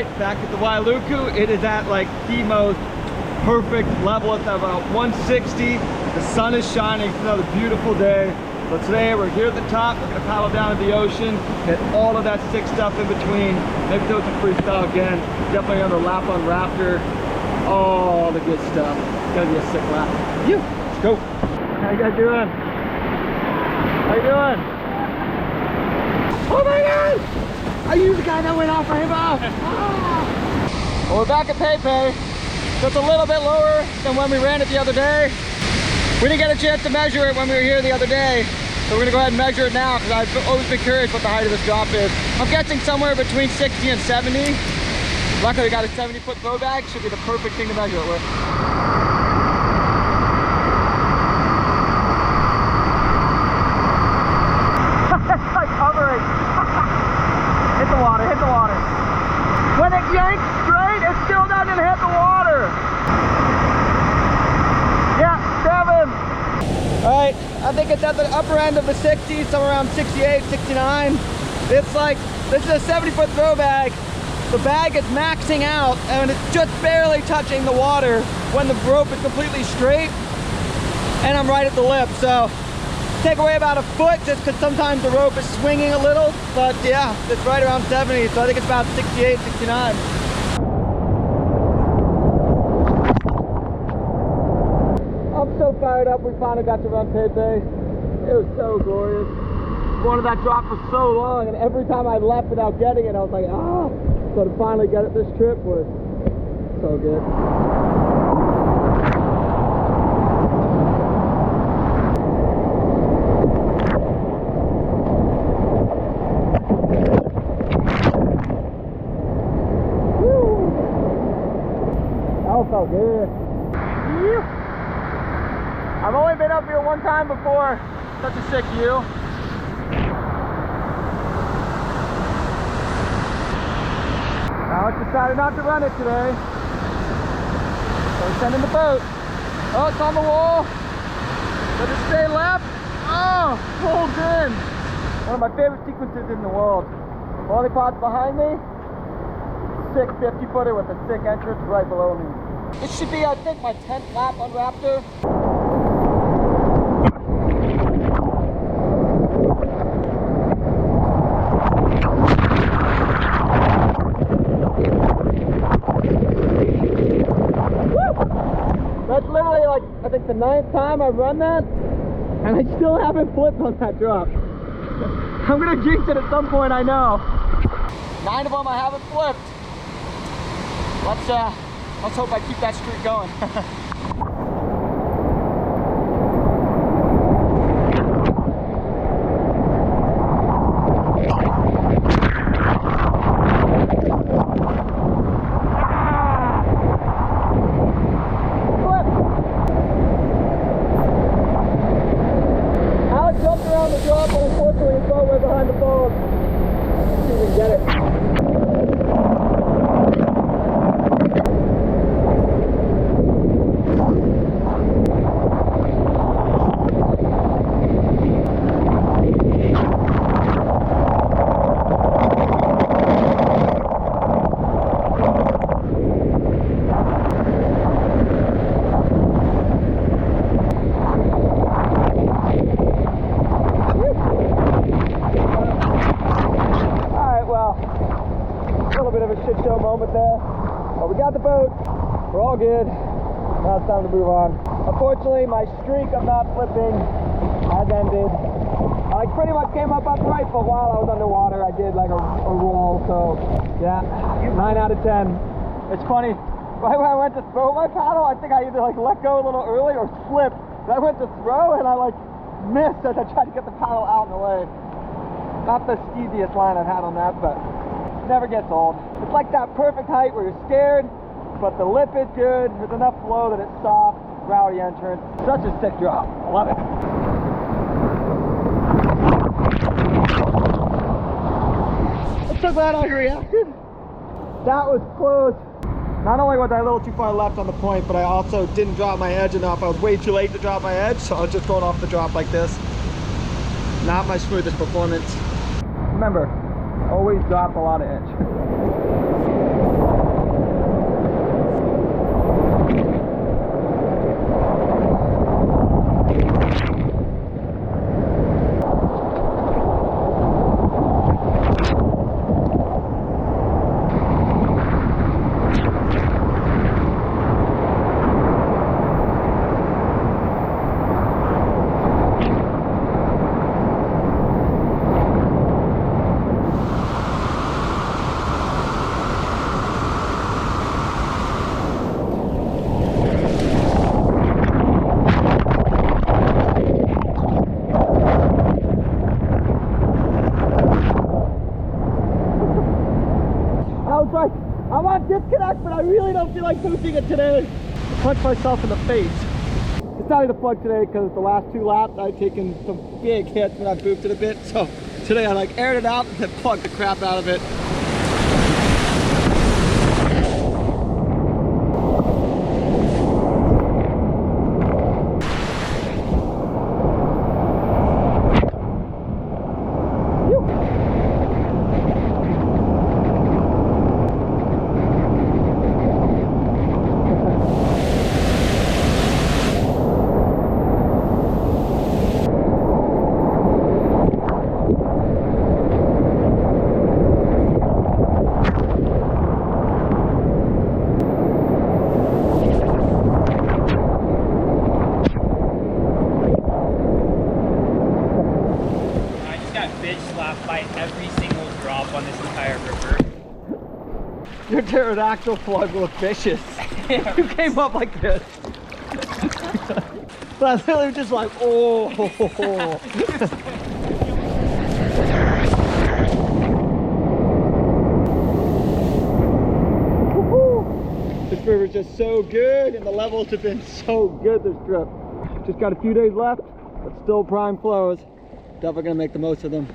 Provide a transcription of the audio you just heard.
right, back at the Wailuku. It is at like the most perfect level. It's about 160. The sun is shining. It's another beautiful day. So today we're here at the top. We're gonna paddle down to the ocean, hit all of that sick stuff in between. Maybe do some freestyle again. Definitely another lap on Raptor. All the good stuff. It's gonna be a sick lap. Let's go. How you guys doing? How you doing? Oh my God! Are you the guy that went off Rainbow? Ah. Well, we're back at Pepe. So it's a little bit lower than when we ran it the other day. We didn't get a chance to measure it when we were here the other day. So we're gonna go ahead and measure it now because I've always been curious what the height of this drop is. I'm guessing somewhere between 60 and 70. Luckily we got a 70-foot throw bag. Should be the perfect thing to measure it with. It's like hovering. Hit the water, hit the water. When it yanks straight, it still doesn't hit the water. Yeah, 7. All right, I think it's at the upper end of the 60s, somewhere around 68, 69. It's like, this is a 70-foot throw bag. The bag is maxing out and it's just barely touching the water when the rope is completely straight and I'm right at the lip. So take away about a foot just because sometimes the rope is swinging a little, but yeah, it's right around 70. So I think it's about 68, 69. I'm so fired up. We finally got to run Pepe. It was so glorious. Wanted that drop for so long, and every time I left without getting it, I was like, ah. So to finally get it this trip was so good. Woo. That all felt good. I've only been up here one time before. Such a sick view. Alex decided not to run it today. So we're sending the boat. Oh, it's on the wall. Does it stay left? Oh, folds in. One of my favorite sequences in the world. Lollipop's behind me. Sick 50-footer with a sick entrance right below me. This should be, I think, my 10th lap on Raptor. That's literally like, I think the 9th time I've run that, and I still haven't flipped on that drop. I'm gonna jinx it at some point, I know. 9 of them I haven't flipped. Let's hope I keep that streak going. We're all good. Now it's time to move on. Unfortunately, my streak of not flipping has ended. I pretty much came up upright, but while I was underwater, I did like a roll. So yeah, 9 out of 10. It's funny. Right when I went to throw my paddle, I think I either like let go a little early or slipped. I went to throw and I like missed as I tried to get the paddle out in the way. Not the easiest line I've had on that, but it never gets old. It's like that perfect height where you're scared, but the lip is good. There's enough flow that it's soft, rowdy entrance. Such a sick drop. I love it. I'm so glad I reacted. That was close. Not only was I a little too far left on the point, but I also didn't drop my edge enough. I was way too late to drop my edge, so I was just going off the drop like this. Not my smoothest performance. Remember, always drop a lot of edge. I want disconnect, but I really don't feel like pushing it today. I punched myself in the face. Decided to plug today because the last 2 laps I've taken some big hits and I booped it a bit. So today I like aired it out and then plugged the crap out of it. Your pterodactyl plug looked vicious. You came up like this. But I literally just like, oh. This river's just so good and the levels have been so good this trip. Just got a few days left, but still prime flows. Definitely gonna make the most of them.